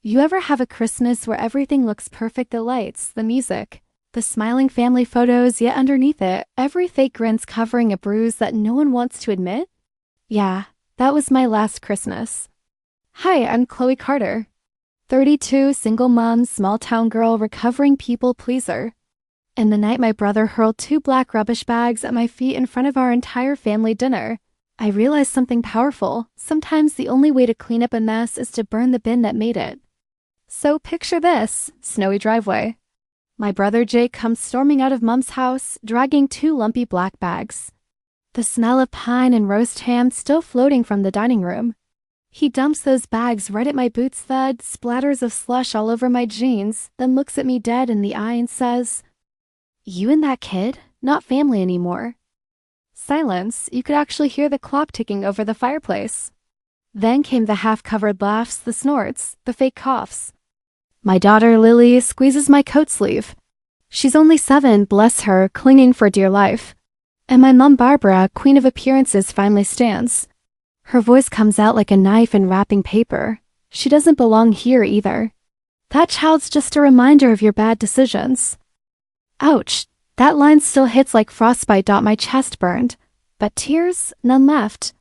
You ever have a Christmas where everything looks perfect? The lights, the music, the smiling family photos, yet underneath it, every fake grin's covering a bruise that no one wants to admit? Yeah, that was my last Christmas. Hi, I'm Chloe Carter. 32, single mom, small town girl, recovering people pleaser. And the night my brother hurled 2 black rubbish bags at my feet in front of our entire family dinner, I realized something powerful. Sometimes the only way to clean up a mess is to burn the bin that made it. So picture this, snowy driveway. My brother Jake comes storming out of Mom's house, dragging 2 lumpy black bags. The smell of pine and roast ham still floating from the dining room. He dumps those bags right at my boots, thud, splatters of slush all over my jeans, then looks at me dead in the eye and says, "You and that kid? Not family anymore." Silence. You could actually hear the clock ticking over the fireplace. Then came the half-covered laughs, the snorts, the fake coughs. My daughter Lily squeezes my coat sleeve. She's only 7, bless her, clinging for dear life. And my mom Barbara, queen of appearances, finally stands. Her voice comes out like a knife in wrapping paper. She doesn't belong here either. That child's just a reminder of your bad decisions. Ouch, that line still hits like frostbite. My chest burned. But tears, none left.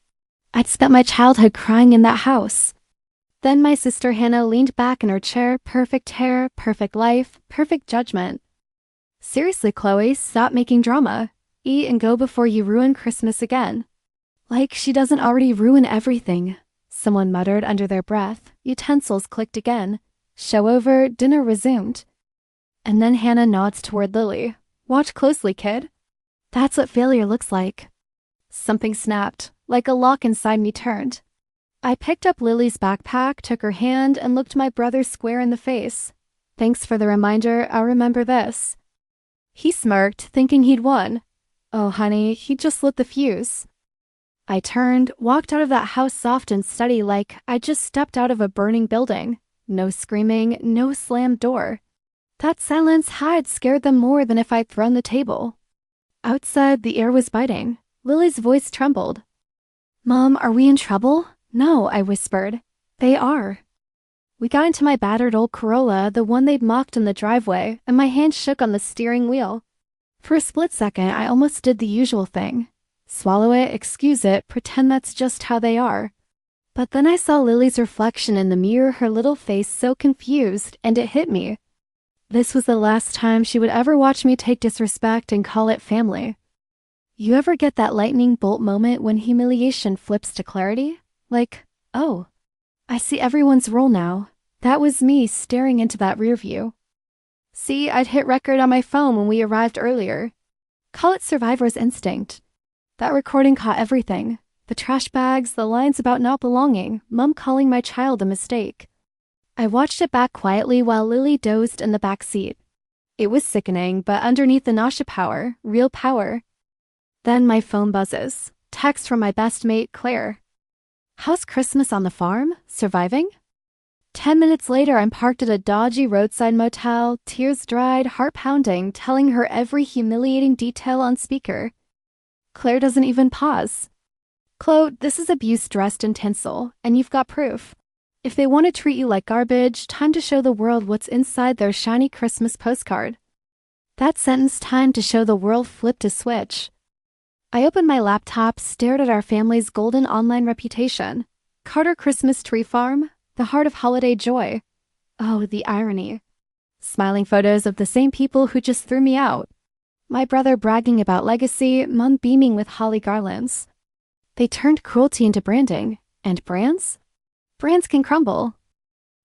I'd spent my childhood crying in that house. Then my sister Hannah leaned back in her chair, perfect hair, perfect life, perfect judgment. Seriously, Chloe, stop making drama. Eat and go before you ruin Christmas again. Like she doesn't already ruin everything, someone muttered under their breath. Utensils clicked again. Show over, dinner resumed. And then Hannah nods toward Lily. Watch closely, kid. That's what failure looks like. Something snapped, like a lock inside me turned. I picked up Lily's backpack, took her hand, and looked my brother square in the face. Thanks for the reminder, I'll remember this. He smirked, thinking he'd won. Oh, honey, he just lit the fuse. I turned, walked out of that house soft and steady like I'd just stepped out of a burning building. No screaming, no slammed door. That silence had scared them more than if I'd thrown the table. Outside, the air was biting. Lily's voice trembled. Mom, are we in trouble? No, I whispered. They are. We got into my battered old Corolla, the one they'd mocked in the driveway, and my hand shook on the steering wheel. For a split second, I almost did the usual thing. Swallow it, excuse it, pretend that's just how they are. But then I saw Lily's reflection in the mirror, her little face so confused, and it hit me. This was the last time she would ever watch me take disrespect and call it family. You ever get that lightning bolt moment when humiliation flips to clarity? Like, oh, I see everyone's role now. That was me staring into that rear view. See, I'd hit record on my phone when we arrived earlier. Call it survivor's instinct. That recording caught everything. The trash bags, the lines about not belonging, Mom calling my child a mistake. I watched it back quietly while Lily dozed in the back seat. It was sickening, but underneath the nausea power, real power. Then my phone buzzes. Text from my best mate, Claire. How's Christmas on the farm? Surviving? 10 minutes later, I'm parked at a dodgy roadside motel, tears dried, heart pounding, telling her every humiliating detail on speaker. Claire doesn't even pause. Chloe, this is abuse dressed in tinsel, and you've got proof. If they want to treat you like garbage, time to show the world what's inside their shiny Christmas postcard. That sentence, time to show the world, flipped a switch. I opened my laptop, stared at our family's golden online reputation. Carter Christmas Tree Farm, the heart of holiday joy. Oh, the irony. Smiling photos of the same people who just threw me out. My brother bragging about legacy, Mom beaming with holly garlands. They turned cruelty into branding. And brands? Brands can crumble.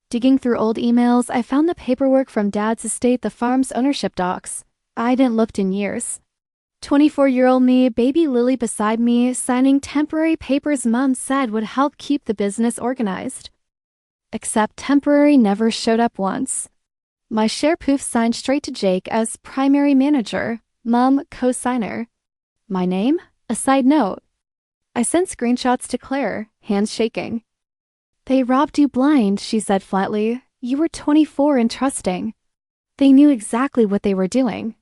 Digging through old emails, I found the paperwork from Dad's estate, the farm's ownership docs. I hadn't looked in years. 24-year-old me, baby Lily beside me, signing temporary papers Mom said would help keep the business organized. Except temporary never showed up once. My share proof signed straight to Jake as primary manager, Mom co-signer. My name? A side note. I sent screenshots to Claire, hands shaking. They robbed you blind, she said flatly. You were 24 and trusting. They knew exactly what they were doing.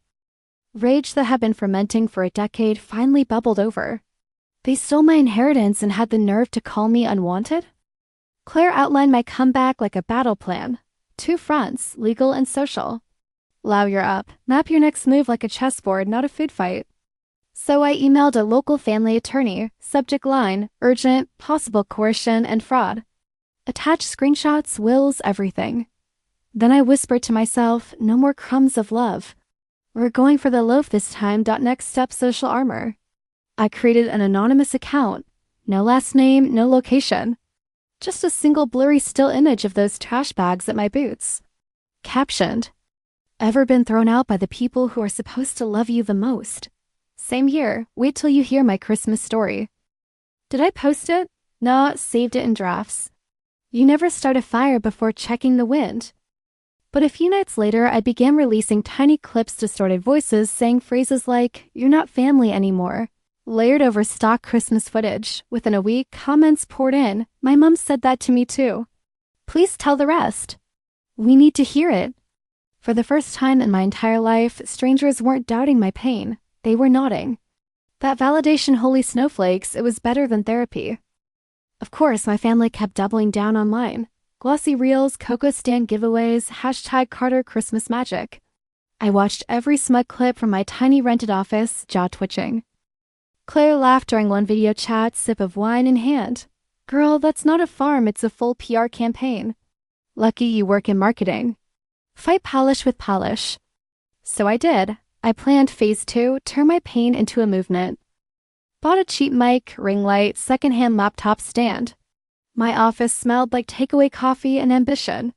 Rage that had been fermenting for a decade finally bubbled over. They stole my inheritance and had the nerve to call me unwanted? Claire outlined my comeback like a battle plan. 2 fronts, legal and social. Lau, you're up. Map your next move like a chessboard, not a food fight. So I emailed a local family attorney, subject line, urgent, possible coercion and fraud. Attached screenshots, wills, everything. Then I whispered to myself, no more crumbs of love. We're going for the loaf this time. Next step, social armor. I created an anonymous account. No last name, no location. Just a single blurry still image of those trash bags at my boots. Captioned, ever been thrown out by the people who are supposed to love you the most? Same here. Wait till you hear my Christmas story. Did I post it? Nah, saved it in drafts. You never start a fire before checking the wind. But a few nights later, I began releasing tiny clips, distorted voices saying phrases like, you're not family anymore, layered over stock Christmas footage. Within a week, comments poured in. My mom said that to me too. Please tell the rest. We need to hear it. For the first time in my entire life, strangers weren't doubting my pain. They were nodding. That validation, holy snowflakes, it was better than therapy. Of course, my family kept doubling down on mine. Glossy reels, cocoa stand giveaways, hashtag Carter Christmas magic. I watched every smug clip from my tiny rented office, jaw twitching. Claire laughed during one video chat, sip of wine in hand. Girl, that's not a farm, it's a full PR campaign. Lucky you work in marketing. Fight polish with polish. So I did. I planned phase 2, turn my pain into a movement. Bought a cheap mic, ring light, secondhand laptop stand. My office smelled like takeaway coffee and ambition.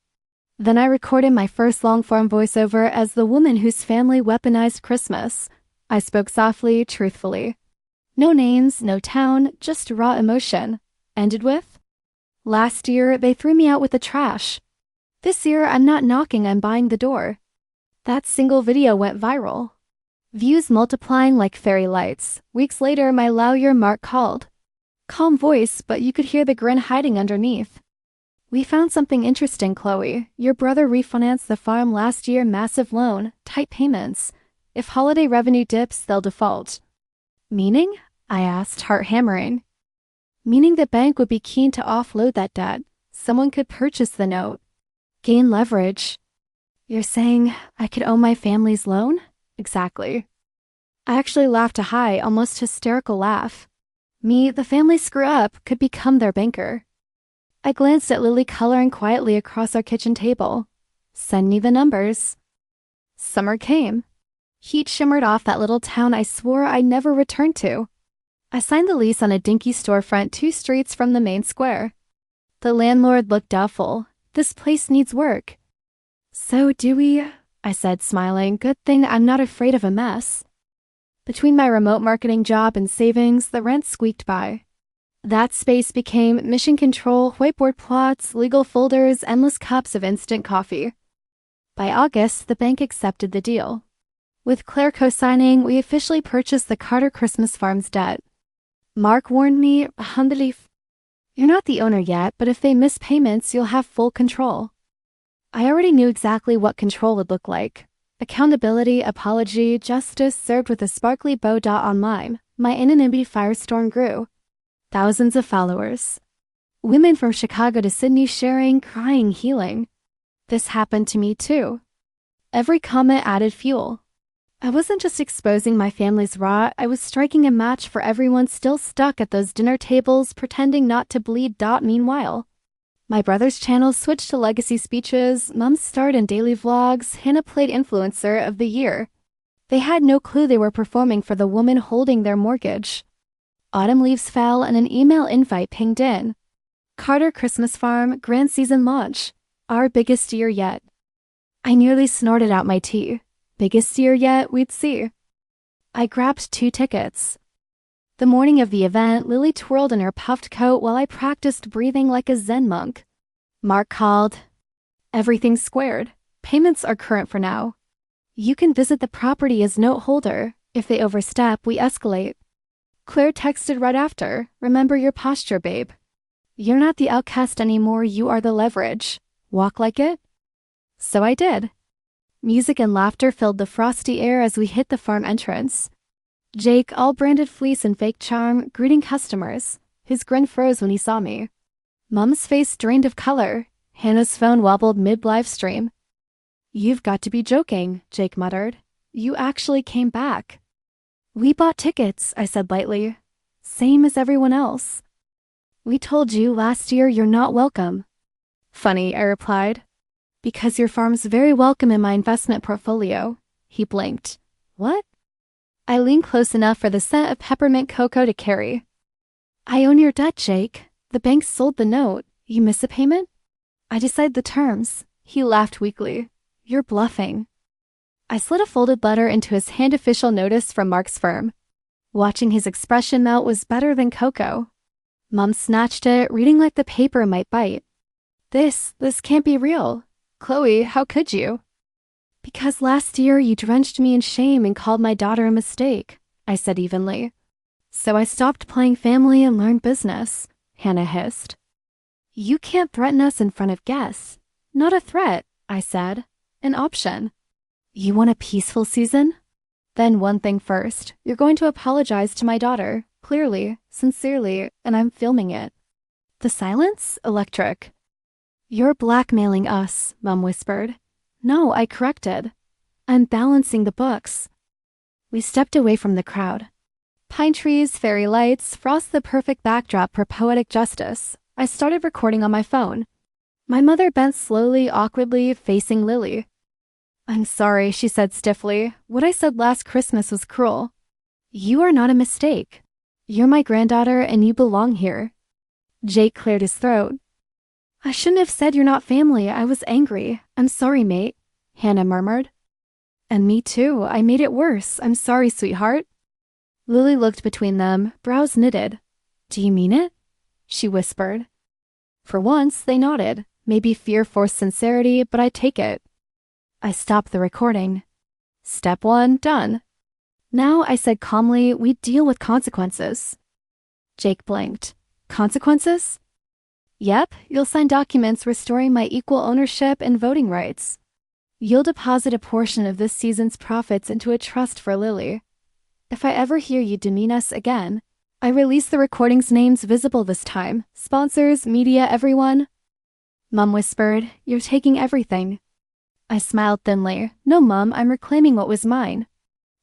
Then I recorded my first long-form voiceover as the woman whose family weaponized Christmas. I spoke softly, truthfully. No names, no town, just raw emotion. Ended with, last year, they threw me out with the trash. This year, I'm not knocking, I'm buying the door. That single video went viral. Views multiplying like fairy lights. Weeks later, my lawyer Mark called. Calm voice, but you could hear the grin hiding underneath. We found something interesting, Chloe. Your brother refinanced the farm last year, massive loan, tight payments. If holiday revenue dips, they'll default. Meaning? I asked, heart hammering. Meaning the bank would be keen to offload that debt. Someone could purchase the note. Gain leverage. You're saying I could owe my family's loan? Exactly. I actually laughed a high, almost hysterical laugh. Me, the family screw up, could become their banker. I glanced at Lily coloring quietly across our kitchen table. Send me the numbers. Summer came. Heat shimmered off that little town I swore I'd never return to. I signed the lease on a dinky storefront 2 streets from the main square. The landlord looked doubtful. This place needs work. So do we? I said, smiling. Good thing I'm not afraid of a mess. Between my remote marketing job and savings, the rent squeaked by. That space became mission control, whiteboard plots, legal folders, endless cups of instant coffee. By August, the bank accepted the deal. With Claire co-signing, we officially purchased the Carter Christmas Farm's debt. Mark warned me, you're not the owner yet, but if they miss payments, you'll have full control. I already knew exactly what control would look like. Accountability, apology, justice served with a sparkly bow dot on mine. My anonymity firestorm grew. Thousands of followers. Women from Chicago to Sydney sharing, crying, healing. This happened to me too. Every comment added fuel. I wasn't just exposing my family's rot, I was striking a match for everyone still stuck at those dinner tables pretending not to bleed. Meanwhile, my brother's channel switched to legacy speeches, Mom starred in daily vlogs, Hannah played influencer of the year. They had no clue they were performing for the woman holding their mortgage. Autumn leaves fell and an email invite pinged in. Carter Christmas Farm, grand season launch. Our biggest year yet. I nearly snorted out my tea. Biggest year yet, we'd see. I grabbed 2 tickets. The morning of the event, Lily twirled in her puffed coat while I practiced breathing like a Zen monk. Mark called. Everything's squared. Payments are current for now. You can visit the property as note holder. If they overstep, we escalate. Claire texted right after. Remember your posture, babe. You're not the outcast anymore, you are the leverage. Walk like it? So I did. Music and laughter filled the frosty air as we hit the farm entrance. Jake, all branded fleece and fake charm, greeting customers. His grin froze when he saw me. Mum's face drained of color. Hannah's phone wobbled mid-live stream. You've got to be joking, Jake muttered. You actually came back. We bought tickets, I said lightly. Same as everyone else. We told you last year you're not welcome. Funny, I replied. Because your farm's very welcome in my investment portfolio. He blinked. What? I leaned close enough for the scent of peppermint cocoa to carry. I own your debt, Jake. The bank sold the note. You miss a payment? I decide the terms. He laughed weakly. You're bluffing. I slid a folded letter into his hand official notice from Mark's firm. Watching his expression melt was better than cocoa. Mom snatched it, reading like the paper might bite. This can't be real. Chloe, how could you? Because last year you drenched me in shame and called my daughter a mistake, I said evenly. So I stopped playing family and learned business, Hannah hissed. You can't threaten us in front of guests. Not a threat, I said. An option. You want a peaceful season? Then one thing first, you're going to apologize to my daughter, clearly, sincerely, and I'm filming it. The silence? Electric. You're blackmailing us, Mom whispered. No, I corrected. I'm balancing the books. We stepped away from the crowd. Pine trees, fairy lights, frost the perfect backdrop for poetic justice. I started recording on my phone. My mother bent slowly, awkwardly, facing Lily. I'm sorry, she said stiffly. What I said last Christmas was cruel. You are not a mistake. You're my granddaughter and you belong here. Jake cleared his throat. I shouldn't have said you're not family. I was angry. I'm sorry, mate, Hannah murmured. And me too. I made it worse. I'm sorry, sweetheart. Lily looked between them, brows knitted. Do you mean it? She whispered. For once, they nodded. Maybe fear forced sincerity, but I take it. I stopped the recording. Step 1, done. Now, I said calmly, we deal with consequences. Jake blinked. Consequences? Yep, you'll sign documents restoring my equal ownership and voting rights. You'll deposit a portion of this season's profits into a trust for Lily. If I ever hear you demean us again, I release the recording's names visible this time. Sponsors, media, everyone. Mom whispered, you're taking everything. I smiled thinly. No, Mom, I'm reclaiming what was mine.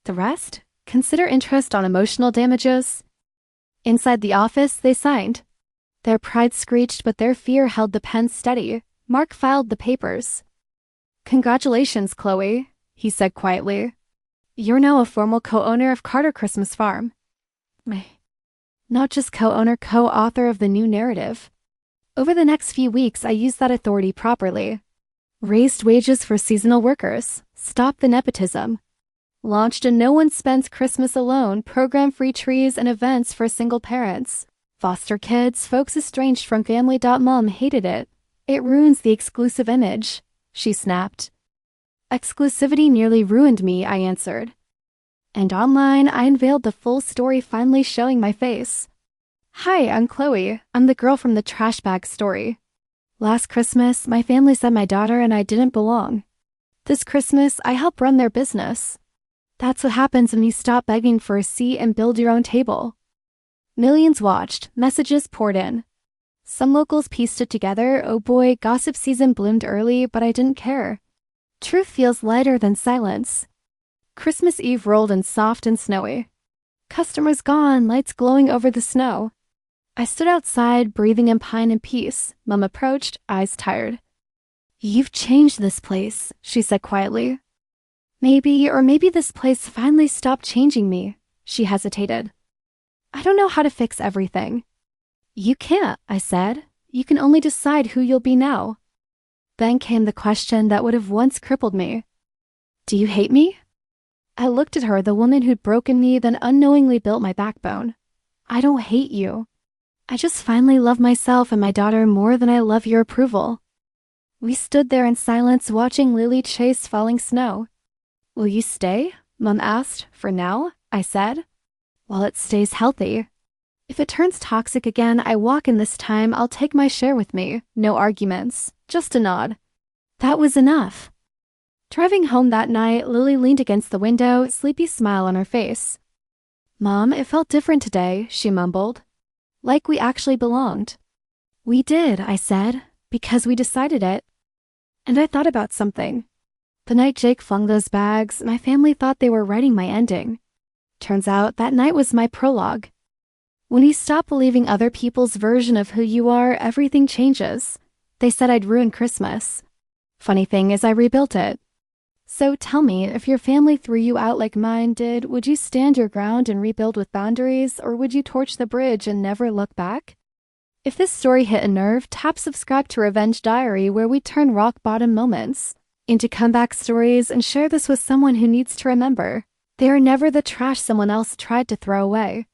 The rest? Consider interest on emotional damages. Inside the office, they signed. Their pride screeched, but their fear held the pen steady. Mark filed the papers. Congratulations, Chloe, he said quietly. You're now a formal co-owner of Carter Christmas Farm. Not just co-owner, co-author of the new narrative. Over the next few weeks, I used that authority properly. Raised wages for seasonal workers, stopped the nepotism, launched a No One Spends Christmas Alone program, free trees and events for single parents. Foster kids, folks estranged from family. Mom hated it. It ruins the exclusive image, she snapped. Exclusivity nearly ruined me, I answered. And online, I unveiled the full story, finally showing my face. Hi, I'm Chloe. I'm the girl from the trash bag story. Last Christmas, my family said my daughter and I didn't belong. This Christmas, I help run their business. That's what happens when you stop begging for a seat and build your own table. Millions watched, messages poured in. Some locals pieced it together. Oh boy, gossip season bloomed early, but I didn't care. Truth feels lighter than silence. Christmas Eve rolled in soft and snowy. Customers gone, lights glowing over the snow. I stood outside, breathing in pine and peace. Mom approached, eyes tired. You've changed this place, she said quietly. Maybe this place finally stopped changing me, she hesitated. I don't know how to fix everything. You can't, I said. You can only decide who you'll be now. Then came the question that would have once crippled me. Do you hate me? I looked at her, the woman who'd broken me, then unknowingly built my backbone. I don't hate you. I just finally love myself and my daughter more than I love your approval. We stood there in silence, watching Lily chase falling snow. Will you stay? Mom asked. For now, I said. While it stays healthy. If it turns toxic again, I walk in this time. I'll take my share with me. No arguments. Just a nod. That was enough. Driving home that night, Lily leaned against the window, sleepy smile on her face. Mom, it felt different today, she mumbled. Like we actually belonged. We did, I said. Because we decided it. And I thought about something. The night Jake flung those bags, my family thought they were writing my ending. Turns out that night was my prologue. When you stop believing other people's version of who you are, everything changes. They said I'd ruin Christmas. Funny thing is I rebuilt it. So tell me, if your family threw you out like mine did, would you stand your ground and rebuild with boundaries, or would you torch the bridge and never look back? If this story hit a nerve, tap subscribe to Revenge Diary, where we turn rock-bottom moments into comeback stories and share this with someone who needs to remember. They are never the trash someone else tried to throw away.